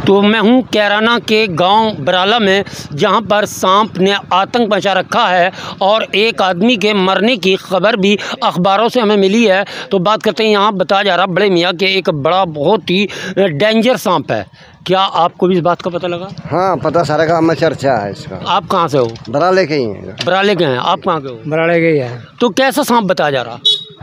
तो मैं हूं कैराना के गांव बराला में, जहां पर सांप ने आतंक मचा रखा है और एक आदमी के मरने की खबर भी अखबारों से हमें मिली है। तो बात करते हैं, यहां बताया जा रहा बड़े मियाँ के एक बड़ा बहुत ही डेंजर सांप है। क्या आपको भी इस बात का पता लगा? हाँ, पता सारे गाँव में चर्चा है इसका। आप कहाँ से हो? बराले के ही हैं। बराले के हैं। आप कहाँ के हो? बराले के ही है। तो कैसा सांप बताया जा रहा?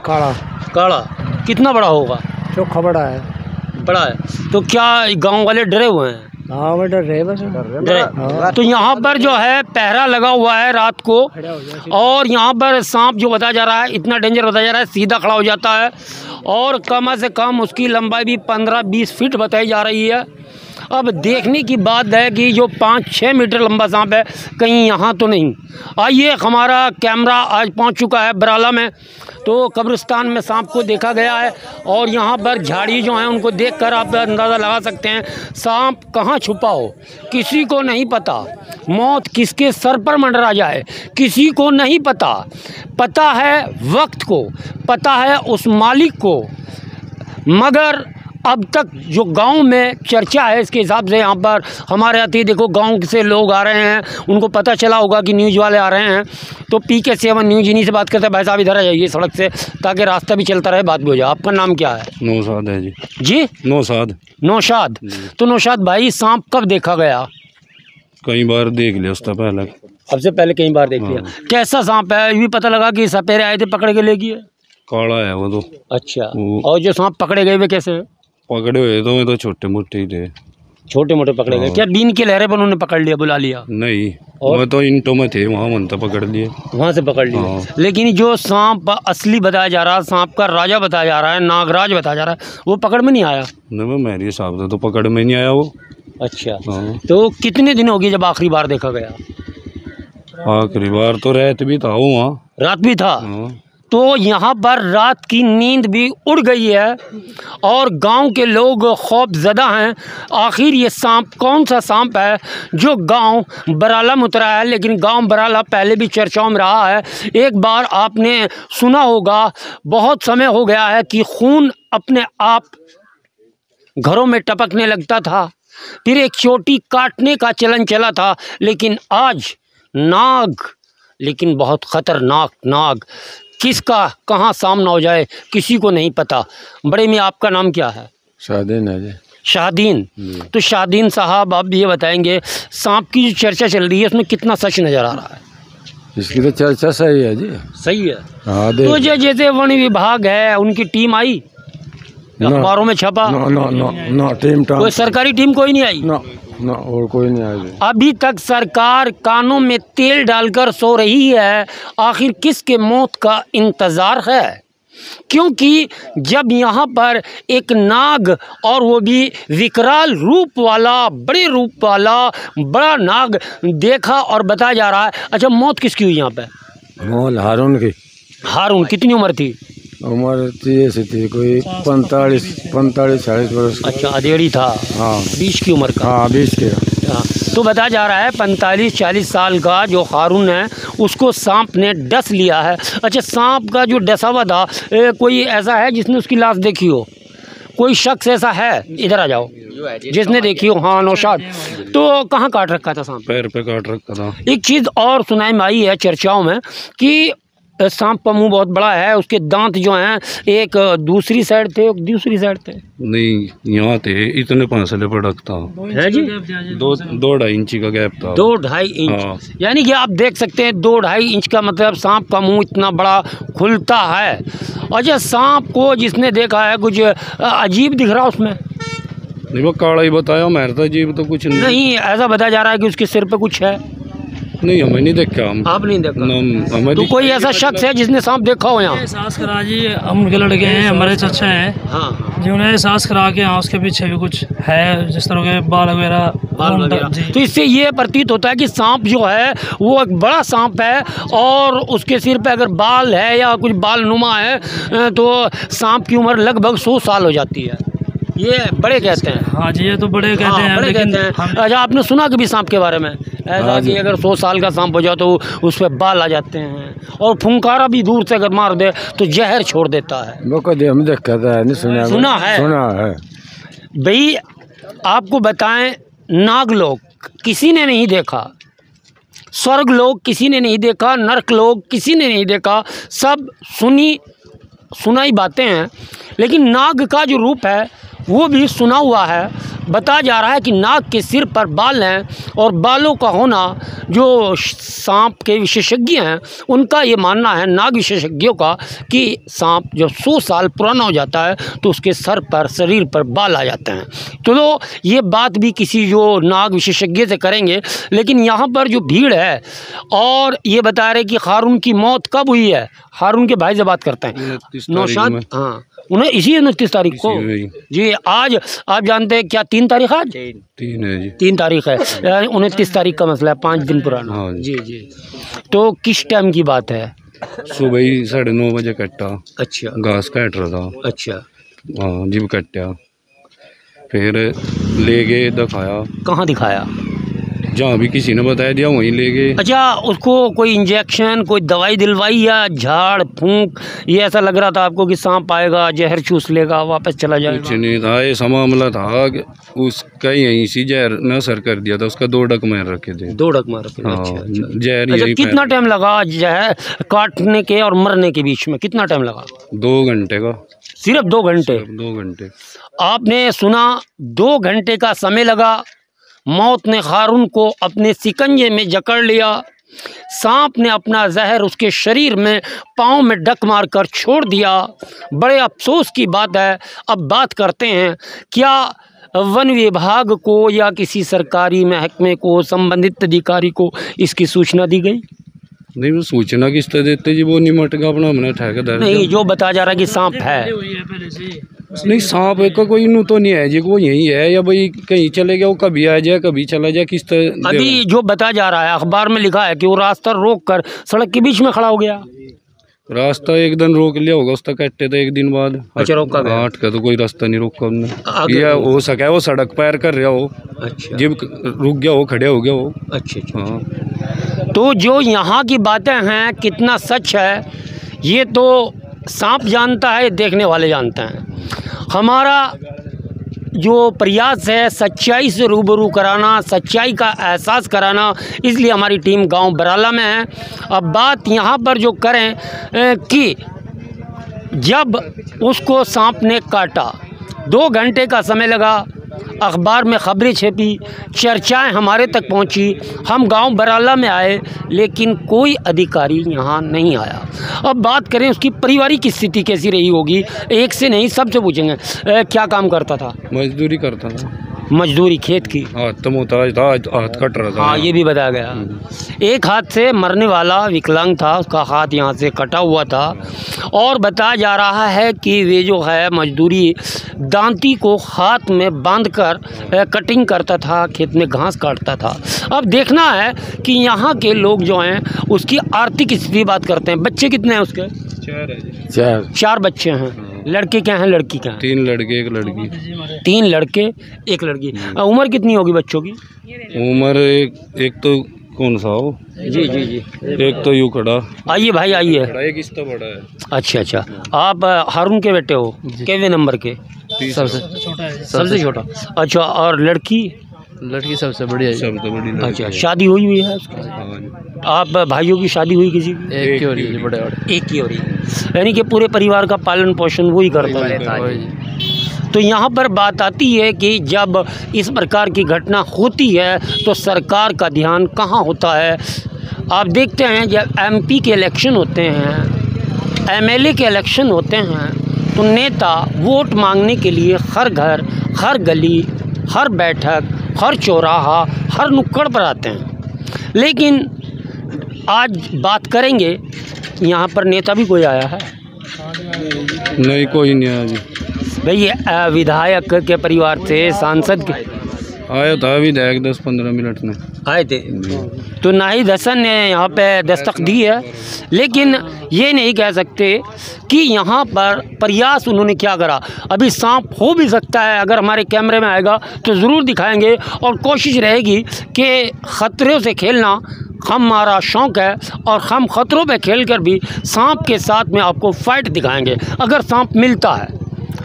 काला। काला। कितना बड़ा होगा? चोखा बड़ा है। बड़ा है। तो क्या गांव वाले डरे हुए हैं? हाँ, वो डर रहे बस। डरे। तो यहाँ पर जो है पहरा लगा हुआ है रात को, और यहाँ पर सांप जो बताया जा रहा है इतना डेंजर बताया जा रहा है, सीधा खड़ा हो जाता है और कम से कम उसकी लंबाई भी 15-20 फीट बताई जा रही है। अब देखने की बात है कि जो 5-6 मीटर लंबा सांप है, कहीं यहाँ तो नहीं। आइए, हमारा कैमरा आज पहुँच चुका है बराला में। तो कब्रिस्तान में सांप को देखा गया है और यहाँ पर झाड़ी जो हैं उनको देखकर आप अंदाज़ा लगा सकते हैं सांप कहाँ छुपा हो, किसी को नहीं पता। मौत किसके सर पर मंडरा जाए किसी को नहीं पता। पता है वक्त को, पता है उस मालिक को, मगर अब तक जो गांव में चर्चा है इसके हिसाब से यहाँ पर हमारे आते ही देखो गांव से लोग आ रहे हैं, उनको पता चला होगा कि न्यूज़ वाले आ रहे हैं। तो PK7 न्यूज़ इन्हीं से बात करते हैं। भाई साहब इधर आ जाइए सड़क से, ताकि रास्ता भी चलता रहे, बात भी हो जाए। आपका नाम क्या है? नौशाद है जी। जी, नौशाद। नौशाद। तो नौशाद भाई, सांप कब देखा गया? कई बार देख लिया उसका पहले। अब से पहले कई बार देख लिया। कैसा सांप है? ये भी पता लगा कि सपेरे आए थे पकड़ के ले गए? काला है वो तो। अच्छा। और जो सांप पकड़े गए वे कैसे हैं? पकड़े हुए तो मैं तो छोटे मोटे ही थे। छोटे मोटे पकड़े गए? क्या बीन के लहरे पर उन्होंने पकड़ लिया, बुला लिया? नहीं, और मैं तो इंटो में थे, वहाँ मन तो पकड़ लिए, वहाँ से पकड़ लिया। लेकिन जो सांप असली बताया जा रहा, सांप का राजा बताया जा रहा है, नागराज बताया जा रहा है, वो पकड़ में नहीं आया? नहीं, मेरे हिसाब से तो पकड़ में नहीं आया वो। अच्छा। तो कितने दिन हो गए जब आखिरी बार देखा गया? आखिरी बार तो रात भी था वो, वहाँ रात भी था। तो यहाँ पर रात की नींद भी उड़ गई है और गांव के लोग खौफजदा हैं। आखिर ये सांप कौन सा सांप है जो गांव बराला में उतरा है? लेकिन गांव बराला पहले भी चर्चाओं में रहा है। एक बार आपने सुना होगा, बहुत समय हो गया है, कि खून अपने आप घरों में टपकने लगता था, फिर एक चोटी काटने का चलन चला था। लेकिन आज नाग, लेकिन बहुत ख़तरनाक नाग, किसका कहाँ सामना हो जाए किसी को नहीं पता। बड़े में आपका नाम क्या है? शादीन है जी। शादीन। तो शादीन साहब, आप ये बताएंगे सांप की जो चर्चा चल रही है उसमें कितना सच नज़र आ रहा है? इसकी तो चर्चा सही है जी। सही है। हाँ, तो जैसे वन विभाग है, उनकी टीम आई, अखबारों में छपा? ना टीम कोई सरकारी टीम कोई नहीं आई? ना, और कोई नहीं आया। अभी तक सरकार कानों में तेल डालकर सो रही है। आखिर किसके मौत का इंतज़ार है? क्योंकि जब यहाँ पर एक नाग, और वो भी विकराल रूप वाला, बड़े रूप वाला बड़ा नाग देखा और बताया जा रहा है। अच्छा, मौत किसकी हुई यहाँ पे? मौत हारून की। हारून। कितनी उम्र थी? उम्र ऐसी थी कोई 45-40 वर्ष। अच्छा, अधेड़ी था। हाँ, 20 की उम्र का। हाँ, 20 के। हाँ, तो बताया जा रहा है 45-40 साल का जो हारून है उसको सांप ने डस लिया है। अच्छा, सांप का जो डसा हुआ था, कोई ऐसा है जिसने उसकी लाश देखी हो? कोई शख्स ऐसा है? इधर आ जाओ, जिसने देखी हो। हाँ, नौशाद। तो कहाँ काट रखा था सांप? पैर पे काट रखा था। एक चीज़ और सुनाई में आई है चर्चाओं में कि सांप का मुंह बहुत बड़ा है, उसके दांत जो हैं एक दूसरी साइड थे, एक दूसरी साइड थे। नहीं, यहाँ थे, इतने फासले पर रखता है जी। 2-2.5 इंची का गैप था। 2-2.5 इंच। हाँ। यानी कि आप देख सकते हैं 2-2.5 इंच का मतलब सांप का मुंह इतना बड़ा खुलता है। अच्छा, सांप को जिसने देखा है कुछ अजीब दिख रहा उसमें? नहीं, वो काला ही बताया, मेरे तो अजीब तो कुछ नहीं, ऐसा बताया जा रहा है कि उसके सिर पे कुछ है। नहीं, हमें नहीं देखा। आप नहीं देखा? हमें तो कोई ऐसा शख्स है जिसने सांप देखा हो यहाँ? एहसास करा जी, हम उनके लड़के हैं, हमारे चाचा हैं। हाँ जी, उन्हें एहसास करा के यहाँ उसके पीछे भी कुछ है, जिस तरह के बाल वगैरह। तो इससे ये प्रतीत होता है कि सांप जो है वो एक बड़ा सांप है, और उसके सिर पे अगर बाल है या कुछ बाल नुमा है तो सांप की उम्र लगभग 100 साल हो जाती है, ये बड़े कहते हैं। हाँ जी, ये तो बड़े कहते हैं। बड़े कहते हैं। अच्छा, आपने सुना कभी सांप के बारे में ऐसा कि अगर 100 साल का सांप हो जाए तो उस पर बाल आ जाते हैं, और फुंकारा भी दूर से अगर मार दे तो जहर छोड़ देता है? वो कभी हम देखा था, नहीं सुना। सुना है सुना है भाई। आपको बताएं, नागलोक किसी ने नहीं देखा, स्वर्गलोक किसी ने नहीं देखा, नरकलोक किसी ने नहीं देखा, सब सुनाई बातें हैं। लेकिन नाग का जो रूप है वो भी सुना हुआ है। बताया जा रहा है कि नाग के सिर पर बाल हैं और बालों का होना, जो सांप के विशेषज्ञ हैं उनका ये मानना है, नाग विशेषज्ञों का, कि सांप जब 100 साल पुराना हो जाता है तो उसके सर पर, शरीर पर बाल आ जाते हैं। तो ये बात भी किसी जो नाग विशेषज्ञ से करेंगे। लेकिन यहाँ पर जो भीड़ है, और ये बता रहे कि हारून की मौत कब हुई है, हारून के भाई से बात करते हैं, नौशाद, हाँ, उन्हें इसी 29 तारीख को जी। आज आप जानते हैं क्या 3 तारीख आज? 3 है जी, 3 तारीख है, 29 तारीख का मसला है, 5 दिन पुराना। हाँ जी जी। तो किस टाइम की बात है? सुबह ही 9:30 बजे कट्टा। अच्छा, घास काट रहा था। अच्छा, हाँ, जिब कट्टा, फिर ले गए, दिखाया। कहाँ दिखाया? जहाँ भी किसी ने बताया दिया वहीं ले गए। अच्छा, उसको कोई इंजेक्शन, कोई दवाई दिलवाई या झाड़ फूंक, ये ऐसा लग रहा था आपको कि सांप आएगा, जहर चूस लेगा, वापस चला जाएगा? कुछ नहीं था, ऐसा मामला था कि उसका यहीं से जहर ने असर कर दिया था, उसका 2 डक मार रखे थे। 2 डक मार रखे थे। हाँ, अच्छा, अच्छा। जहर अच्छा, यहीं कितना टाइम लगा जहर काटने के और मरने के बीच में, कितना टाइम लगा? 2 घंटे का। सिर्फ 2 घंटे? 2 घंटे। आपने सुना, 2 घंटे का समय लगा। मौत ने हारून को अपने शिकंजे में जकड़ लिया। सांप ने अपना जहर उसके शरीर में, पाँव में डक मारकर छोड़ दिया। बड़े अफसोस की बात है। अब बात करते हैं, क्या वन विभाग को या किसी सरकारी महकमे को, संबंधित अधिकारी को इसकी सूचना दी गई? नहीं, वो सूचना किस तरह देते जी, वो निमट का अपना हमने ठेकेदार। नहीं, जो बताया जा रहा है कि सांप है। नहीं, सांप का कोई नू तो नहीं है जी, वो यही है, या भाई कहीं चले गया, वो कभी आ जाए कभी चला जाए, किस तरह? अभी जो बताया जा रहा है, अखबार में लिखा है कि वो रास्ता रोक कर सड़क के बीच में खड़ा हो गया। रास्ता एक दिन रोक लिया होगा, उसका कट्टे था 1 दिन बाद। अच्छा, रोका गया। 8 का तो कोई रास्ता नहीं रोका हमने, आगे या हो सका है वो सड़क पैर कर रहा हो। अच्छा, जब रुक गया हो, खड़े हो गया हो। अच्छा, अच्छा। हाँ, तो जो यहाँ की बातें हैं, कितना सच है ये तो सांप जानता है, देखने वाले जानते हैं। हमारा जो प्रयास है सच्चाई से रूबरू कराना, सच्चाई का एहसास कराना, इसलिए हमारी टीम गांव बराला में है। अब बात यहाँ पर जो करें कि जब उसको सांप ने काटा, 2 घंटे का समय लगा, अखबार में खबरें छपी, चर्चाएं हमारे तक पहुंची, हम गांव बराला में आए, लेकिन कोई अधिकारी यहां नहीं आया। अब बात करें उसकी पारिवारिक स्थिति कैसी रही होगी, एक से नहीं सबसे पूछेंगे। क्या काम करता था? मजदूरी करता था। मजदूरी खेत की? हाथ तो मोहताज था, हाथ कट रहा था। हाँ, ये भी बताया गया। एक हाथ से मरने वाला विकलांग था, उसका हाथ यहाँ से कटा हुआ था। और बताया जा रहा है कि वे जो है मजदूरी दांती को हाथ में बांधकर कटिंग करता था, खेत में घास काटता था। अब देखना है कि यहाँ के लोग जो हैं उसकी आर्थिक स्थिति बात करते हैं। बच्चे कितने हैं उसके? 4 है। 4 बच्चे हैं। लड़के क्या हैं, लड़की क्या हैं? 3 लड़के 1 लड़की। 3 लड़के 1 लड़की। उम्र कितनी होगी बच्चों की? उम्र एक तो कौन सा हो? जी जी जी। एक तो यूँ खड़ा। आइए भाई, आइए। एक किस्ता बड़ा है। अच्छा अच्छा, आप हारून के बेटे हो? केवे नंबर के? सबसे छोटा। अच्छा, और लड़की? लड़की सबसे बढ़िया। सबसे बड़ी लड़की। अच्छा, शादी हुई है उसकी? आप भाइयों की शादी हुई किसी की? एक की हो रही है, बड़े एक की हो रही है, यानी कि पूरे परिवार का पालन पोषण वही करता है। तो यहाँ पर बात आती है कि जब इस प्रकार की घटना होती है तो सरकार का ध्यान कहाँ होता है। आप देखते हैं जब एमपी के इलेक्शन होते हैं, एमएलए के इलेक्शन होते हैं, तो नेता वोट मांगने के लिए हर घर, हर गली, हर बैठक, हर चौराहा, हर नुक्कड़ पर आते हैं। लेकिन आज बात करेंगे, यहाँ पर नेता भी कोई आया है? नहीं, कोई नहीं आया जी। भाई विधायक के परिवार से, सांसद के आया था विधायक 10-15 मिनट में आए थे, तो नाहिद हसन ने यहाँ पे दस्तक दी है। लेकिन ये नहीं कह सकते कि यहाँ पर प्रयास उन्होंने क्या करा। अभी सांप हो भी सकता है, अगर हमारे कैमरे में आएगा तो ज़रूर दिखाएंगे, और कोशिश रहेगी कि ख़तरों से खेलना हमारा शौक़ है, और हम ख़तरों पे खेल कर भी सांप के साथ में आपको फ़ाइट दिखाएंगे। अगर सांप मिलता है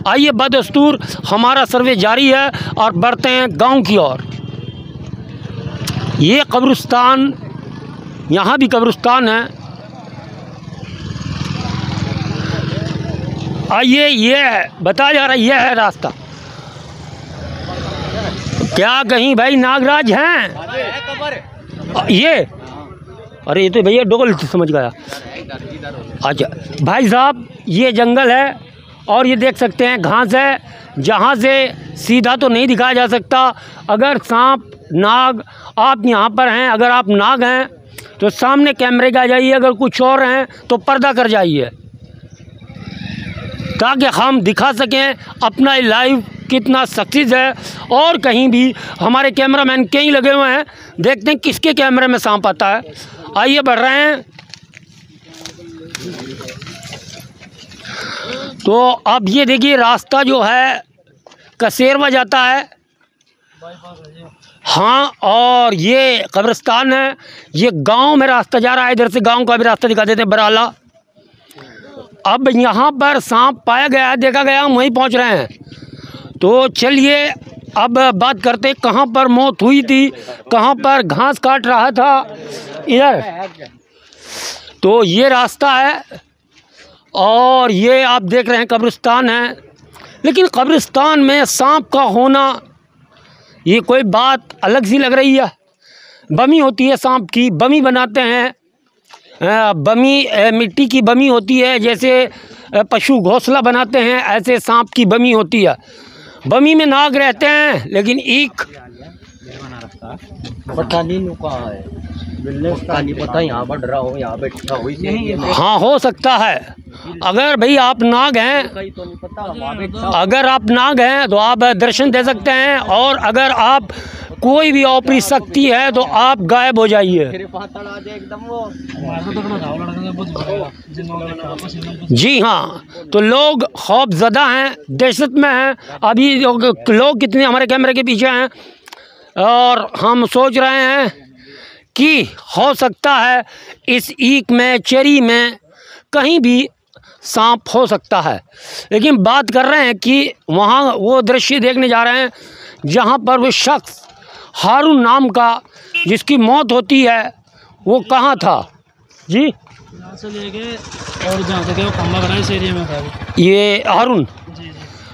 आइए बदस्तूर हमारा सर्वे जारी है और बढ़ते हैं गांव की ओर। ये कब्रिस्तान, यहाँ भी कब्रिस्तान है। आइए, ये बताया जा रहा है, ये है रास्ता। क्या कहीं भाई नागराज हैं ये? अरे ये तो भैया डोल समझ गया। अच्छा भाई साहब, ये जंगल है और ये देख सकते हैं घास है, जहाँ से सीधा तो नहीं दिखाया जा सकता। अगर सांप नाग आप यहाँ पर हैं, अगर आप नाग हैं तो सामने कैमरे के आ जाइए, अगर कुछ और हैं तो पर्दा कर जाइए, ताकि हम दिखा सकें अपना लाइव कितना सक्सेस है। और कहीं भी हमारे कैमरामैन कहीं लगे हुए हैं, देखते हैं किसके कैमरे में सांप आता है। आइए बढ़ रहे हैं। तो अब ये देखिए रास्ता जो है कसेरवा जाता है, हाँ, और ये कब्रिस्तान है। ये गांव में रास्ता जा रहा है, इधर से गांव का भी रास्ता दिखा देते हैं, बराला। अब यहाँ पर सांप पाया गया है, देखा गया, हम वहीं पहुँच रहे हैं। तो चलिए अब बात करते हैं कहाँ पर मौत हुई थी, कहाँ पर घास काट रहा था इधर। तो ये रास्ता है और ये आप देख रहे हैं कब्रिस्तान है। लेकिन कब्रिस्तान में सांप का होना ये कोई बात अलग सी लग रही है। बमी होती है सांप की, बमी बनाते हैं, बमी मिट्टी की बमी होती है, जैसे पशु घोंसला बनाते हैं, ऐसे सांप की बमी होती है। बमी में नाग रहते हैं, लेकिन ईख हाँ हो सकता है। अगर भाई आप नाग हैं, अगर आप नाग हैं तो आप दर्शन दे सकते हैं, और अगर आप कोई भी ओपरी शक्ति है तो आप गायब हो जाइए। जी हाँ, तो लोग खौफजदा हैं, दहशत में हैं। अभी लोग कितने हमारे कैमरे के पीछे हैं, और हम सोच रहे हैं कि हो सकता है इस ईख में, चेरी में कहीं भी सांप हो सकता है। लेकिन बात कर रहे हैं कि वहाँ वो दृश्य देखने जा रहे हैं जहाँ पर वो शख्स हारून नाम का, जिसकी मौत होती है, वो कहाँ था जी? यहाँ से लेके और जहाँ तक वो खंबा बना इस एरिया में था ये हारून।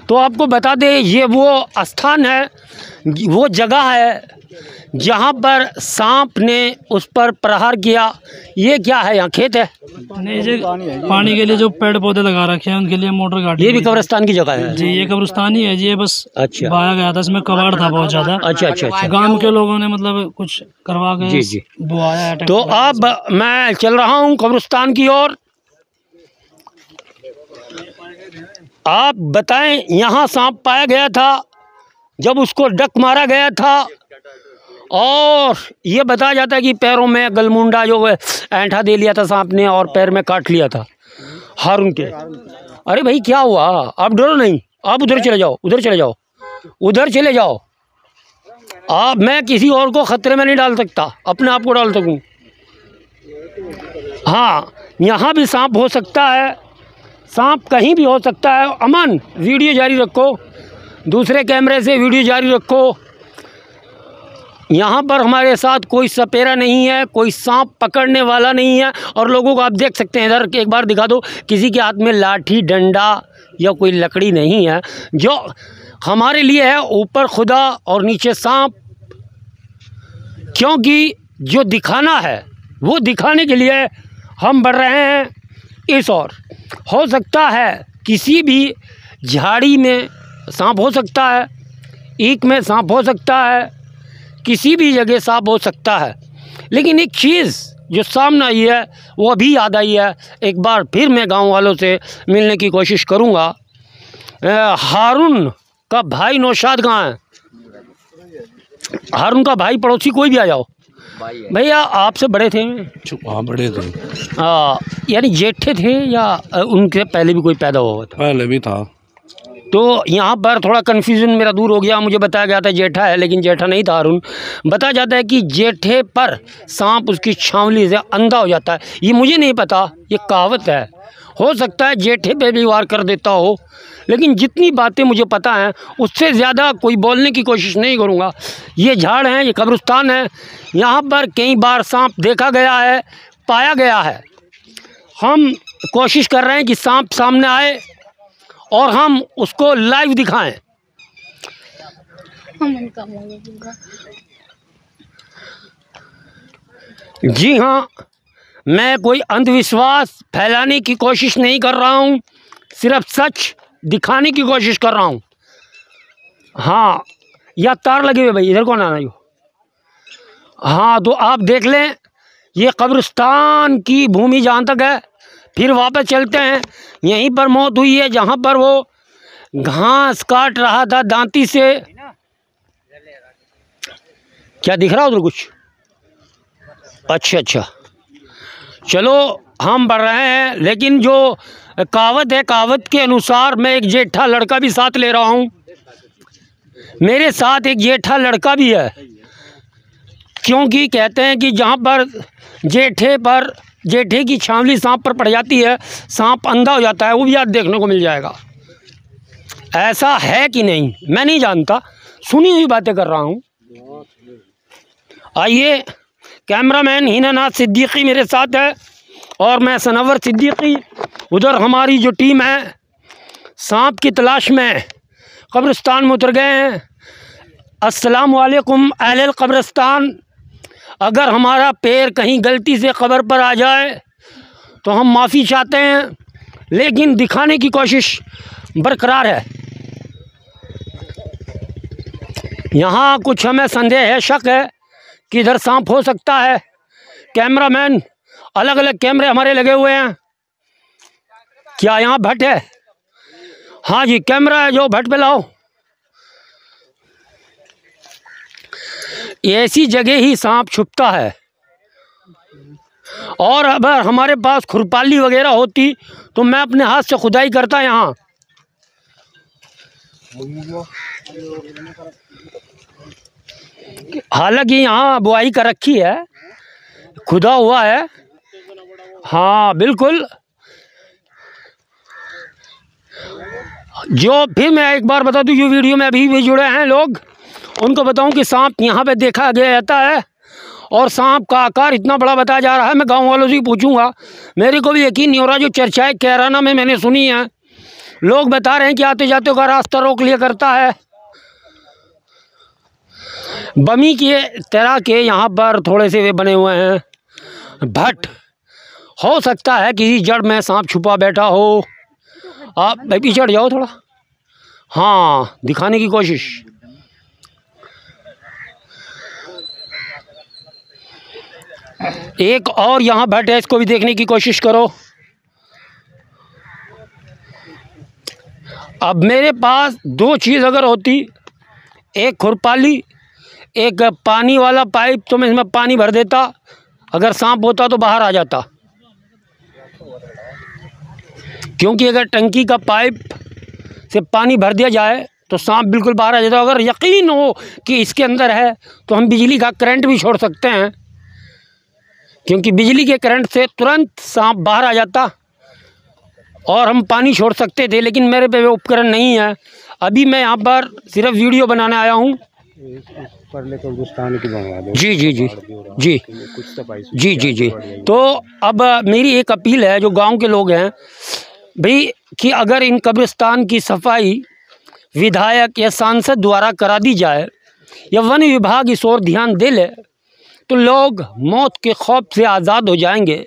तो आपको बता दें, ये वो स्थान है, वो जगह है जहाँ पर सांप ने उस पर प्रहार किया। ये क्या है, यहाँ खेत है? नहीं जी, पानी के लिए जो पेड़ पौधे लगा रखे हैं उनके लिए मोटर गाड़ी। ये भी कब्रिस्तान की जगह है जी? ये कब्रिस्तान ही है जी, ये बस अच्छा बाया गया था, इसमें कबाड़ था बहुत ज़्यादा। अच्छा अच्छा अच्छा। गांव के लोगों ने मतलब कुछ करवा के जी जी बुआया है। तो अब मैं चल रहा हूँ कब्रिस्तान की ओर। आप बताएं, यहाँ सांप पाया गया था जब उसको डक मारा गया था, और ये बताया जाता है कि पैरों में गलमुंडा जो है ऐंठा दे लिया था सांप ने, और पैर में काट लिया था हारून के। अरे भाई क्या हुआ? आप डरो नहीं, आप उधर चले जाओ, उधर चले जाओ, उधर चले जाओ। आप, मैं किसी और को ख़तरे में नहीं डाल सकता, अपने आप को डाल सकूँ। हाँ, यहाँ भी सांप हो सकता है, सांप कहीं भी हो सकता है। अमन, वीडियो जारी रखो, दूसरे कैमरे से वीडियो जारी रखो। यहाँ पर हमारे साथ कोई सपेरा नहीं है, कोई सांप पकड़ने वाला नहीं है। और लोगों को आप देख सकते हैं, इधर एक बार दिखा दो, किसी के हाथ में लाठी डंडा या कोई लकड़ी नहीं है। जो हमारे लिए है, ऊपर खुदा और नीचे सांप, क्योंकि जो दिखाना है वो दिखाने के लिए हम बढ़ रहे हैं इस ओर। हो सकता है किसी भी झाड़ी में सांप हो सकता है, ईख में सांप हो सकता है, किसी भी जगह सांप हो सकता है। लेकिन एक चीज़ जो सामने आई है वो अभी याद आई है, एक बार फिर मैं गांव वालों से मिलने की कोशिश करूंगा। हारून का भाई नौशाद कहाँ है? हारून का भाई, पड़ोसी कोई भी आ जाओ। भैया आपसे बड़े थे? हाँ बड़े थे। यानी जेठे थे या उनके पहले भी कोई पैदा हुआ था? पहले भी था। तो यहाँ पर थोड़ा कन्फ्यूज़न मेरा दूर हो गया। मुझे बताया गया था जेठा है, लेकिन जेठा नहीं था हारून। बताया जाता है कि जेठे पर सांप उसकी छावनी से अंधा हो जाता है। ये मुझे नहीं पता, ये कहावत है, हो सकता है जेठे पे भी वार कर देता हो, लेकिन जितनी बातें मुझे पता हैं उससे ज़्यादा कोई बोलने की कोशिश नहीं करूँगा। ये झाड़ है, ये कब्रिस्तान है, यहाँ पर कई बार सांप देखा गया है, पाया गया है। हम कोशिश कर रहे हैं कि सांप सामने आए और हम उसको लाइव दिखाएं। जी हाँ, मैं कोई अंधविश्वास फैलाने की कोशिश नहीं कर रहा हूँ, सिर्फ सच दिखाने की कोशिश कर रहा हूँ। हाँ, या तार लगे हुए भाई, इधर कौन आना यो? हाँ, तो आप देख लें, ये कब्रिस्तान की भूमि जहाँ तक है। फिर वापस चलते हैं, यहीं पर मौत हुई है जहाँ पर वो घास काट रहा था दांती से। क्या दिख रहा उधर कुछ? अच्छा, चलो हम बढ़ रहे हैं, लेकिन जो कहावत है, कहावत के अनुसार मैं एक जेठा लड़का भी साथ ले रहा हूँ। मेरे साथ एक जेठा लड़का भी है, क्योंकि कहते हैं कि जहाँ पर जेठे की छावली सांप पर पड़ जाती है, सांप अंधा हो जाता है। वो भी आज देखने को मिल जाएगा। ऐसा है कि नहीं मैं नहीं जानता, सुनी हुई बातें कर रहा हूँ। आइए, कैमरामैन हिनानाथ सिद्दीकी मेरे साथ है और मैं सनवर सिद्दीकी। उधर हमारी जो टीम है सांप की तलाश में कब्रिस्तान में उतर गए हैं। अस्सलाम वालेकुम अहले कब्रिस्तान। अगर हमारा पैर कहीं गलती से कब्र पर आ जाए तो हम माफ़ी चाहते हैं, लेकिन दिखाने की कोशिश बरकरार है। यहाँ कुछ हमें संदेह है, शक है कि इधर सांप हो सकता है। कैमरामैन, अलग अलग कैमरे हमारे लगे हुए हैं। क्या यहाँ भट्ट है? हाँ जी, कैमरा है जो भट्ट पे लाओ। ऐसी जगह ही सांप छुपता है, और अगर हमारे पास खुरपाली वगैरह होती तो मैं अपने हाथ से खुदाई करता यहाँ। हालांकि यहाँ बुआई कर रखी है, खुदा हुआ है। हाँ बिल्कुल। जो फिर मैं एक बार बता दूँ, जो वीडियो में अभी भी जुड़े हैं लोग, उनको बताऊं कि सांप यहाँ पे देखा गया जाता है और सांप का आकार इतना बड़ा बताया जा रहा है। मैं गांव वालों से पूछूंगा, मेरे को भी यकीन नहीं हो रहा। जो चर्चाएं कैराना में मैंने सुनी हैं, लोग बता रहे हैं कि आते जाते का रास्ता रोक लिया करता है। बमी के तरह के यहाँ पर थोड़े से वे बने हुए हैं भट्ट। हो सकता है किसी जड़ में सांप छुपा बैठा हो। आप भाई पीछे हट जाओ थोड़ा। हाँ, दिखाने की कोशिश। एक और यहाँ भट्ट है, इसको भी देखने की कोशिश करो। अब मेरे पास दो चीज़ अगर होती, एक खुरपाली, एक पानी वाला पाइप, तो मैं इसमें पानी भर देता। अगर सांप होता तो बाहर आ जाता, क्योंकि अगर टंकी का पाइप से पानी भर दिया जाए तो सांप बिल्कुल बाहर आ जाता। अगर यकीन हो कि इसके अंदर है तो हम बिजली का करंट भी छोड़ सकते हैं, क्योंकि बिजली के करंट से तुरंत सांप बाहर आ जाता और हम पानी छोड़ सकते थे। लेकिन मेरे पे वो उपकरण नहीं है। अभी मैं यहाँ पर सिर्फ वीडियो बनाने आया हूँ। जी जी जी जी जी जी जी। तो अब मेरी एक अपील है जो गांव के लोग हैं भाई, कि अगर इन कब्रिस्तान की सफाई विधायक या सांसद द्वारा करा दी जाए या वन विभाग इस ओर ध्यान दे ले, तो लोग मौत के खौफ से आज़ाद हो जाएंगे।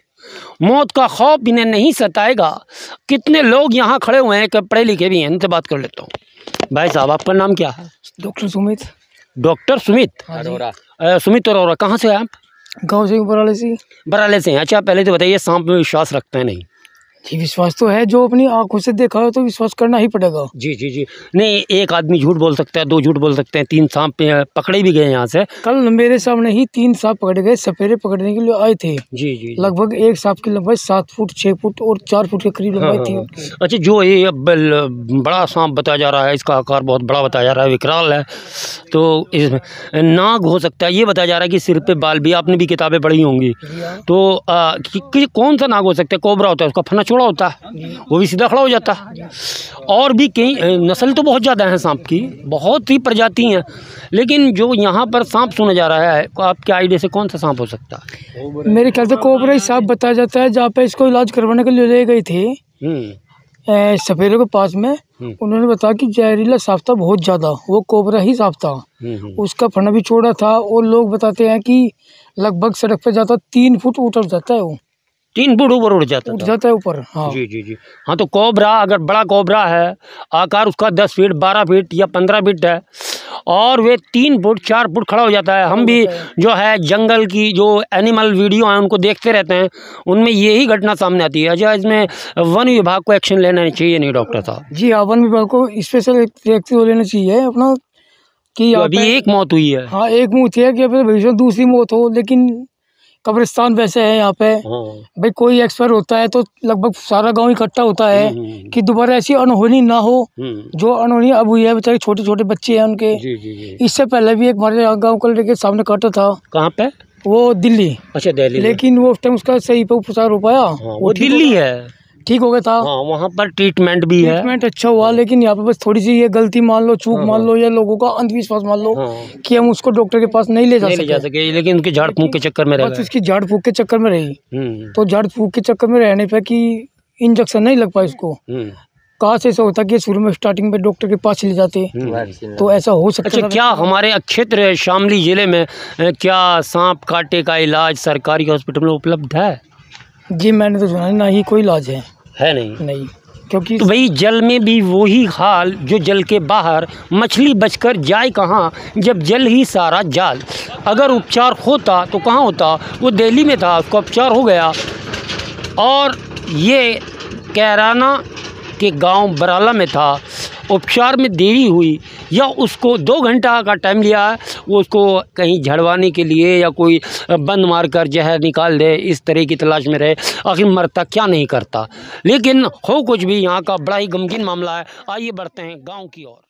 मौत का खौफ इन्हें नहीं सताएगा। कितने लोग यहाँ खड़े हुए हैं कि पढ़े लिखे भी हैं, इनसे बात कर लेता हूँ। भाई साहब, आपका नाम क्या है? डॉक्टर सुमित। डॉक्टर सुमित अरोरा। सुमित अरोरा, कहाँ से हैं आप? गांव से, बराले से। बराले से हैं। अच्छा, पहले तो बताइए, सांप में विश्वास रखते हैं नहीं? जी, विश्वास तो है। जो अपनी आंखों से देखा हो तो विश्वास करना ही पड़ेगा। जी जी जी। नहीं, एक आदमी झूठ बोल सकता है, दो झूठ बोल सकते हैं, 3 सांप पकड़े भी गए यहाँ से। कल मेरे सामने ही 3 सांप पकड़े गए, सपेरे पकड़ने के लिए आए थे। जी जी। लगभग एक सांप की लंबाई 7 फुट 6 फुट और 4 फुट के करीब लंबाई थी। अच्छा, जो ये बड़ा सांप बताया जा रहा है, इसका आकार बहुत बड़ा बताया जा रहा है, विकराल है, तो इसमें नाग हो सकता है, ये बताया जा रहा है कि सिर पे बाल भी। आपने भी किताबें पढ़ी होंगी, तो कौन सा नाग हो सकता है? कोबरा होता है, उसका फना चौड़ा होता है, वो भी सीधा खड़ा हो जाता है। और भी कई नस्ल तो बहुत ज़्यादा हैं सांप की, बहुत ही प्रजाति हैं, लेकिन जो यहाँ पर सांप सुना जा रहा है, आपके आइडिया से कौन सा सांप हो सकता है? मेरे ख्याल से कोबरा ही सांप बताया जाता है। जहाँ पे इसको इलाज करवाने के लिए ले गए थे सफेरों के पास में, उन्होंने बताया कि जहरीला सांप था बहुत ज़्यादा, वो कोबरा ही सांप था। उसका फना भी चौड़ा था और लोग बताते हैं कि लगभग सड़क पे जाता 3 फुट उतर जाता है, वो 3 फुट ऊपर उड़ जाता है ऊपर। हाँ जी जी जी। हाँ, तो कोबरा अगर बड़ा कोबरा है, आकार उसका 10 फीट 12 फीट या 15 फीट है, और वे 3 फुट 4 फुट खड़ा हो जाता है। हम भी जो है जंगल की जो एनिमल वीडियो हैं उनको देखते रहते हैं, उनमें यही घटना सामने आती है। अच्छा, इसमें वन विभाग को एक्शन लेना चाहिए नहीं डॉक्टर साहब? जी हाँ, वन विभाग को स्पेशल एक्शन लेना चाहिए अपना, कि अभी एक मौत हुई है। हाँ, एक मौत है कि भविष्य में दूसरी मौत हो, लेकिन कब्रिस्तान वैसे है यहाँ पे। भाई कोई एक्सपायर होता है तो लगभग सारा गांव इकट्ठा होता है कि दोबारा ऐसी अनहोनी ना हो जो अनहोनी अब हुई है। बेचारे छोटे छोटे बच्चे हैं उनके। इससे पहले भी एक हमारे गाँव को लेके सामने काटा था। कहाँ पे? वो दिल्ली। अच्छा, दिल्ली। लेकिन वो उस टाइम उसका सही पे उपचार हो पाया। वो दिल्ली है, ठीक हो गया था। हाँ, वहाँ पर ट्रीटमेंट भी है, ट्रीटमेंट अच्छा हुआ। लेकिन यहाँ पे बस थोड़ी सी ये गलती मान लो, चूक मान लो, या लोगों का अंधविश्वास मान लो कि हम उसको डॉक्टर के पास नहीं ले जा सके, लेकिन उनके झाड़ फूंक के चक्कर में बस उसकी झाड़ फूंक के चक्कर में रही। तो झाड़ फूंक के चक्कर में रहने पे कि इंजेक्शन नहीं लग पाया उसको। कहाँ से ऐसा होता कि शुरू में स्टार्टिंग में डॉक्टर के पास चले जाते, तो ऐसा हो सकता है। अच्छा, क्या हमारे क्षेत्र शामली जिले में क्या सांप काटे का इलाज सरकारी हॉस्पिटल में उपलब्ध है? जी मैंने तो सुना ना ही कोई इलाज है नहीं, क्योंकि तो भाई जल में भी वही हाल जो जल के बाहर, मछली बचकर जाए कहाँ जब जल ही सारा जाल। अगर उपचार होता तो कहाँ होता? वो दिल्ली में था, उसका उपचार हो गया, और ये कैराना के गांव बराला में था, उपचार में देरी हुई या उसको 2 घंटा का टाइम लिया, वो उसको कहीं झड़वाने के लिए या कोई बंद मारकर जहर निकाल दे, इस तरह की तलाश में रहे। आखिर मरता क्या नहीं करता। लेकिन हो कुछ भी, यहाँ का बड़ा ही गमगीन मामला है। आइए बढ़ते हैं गांव की ओर।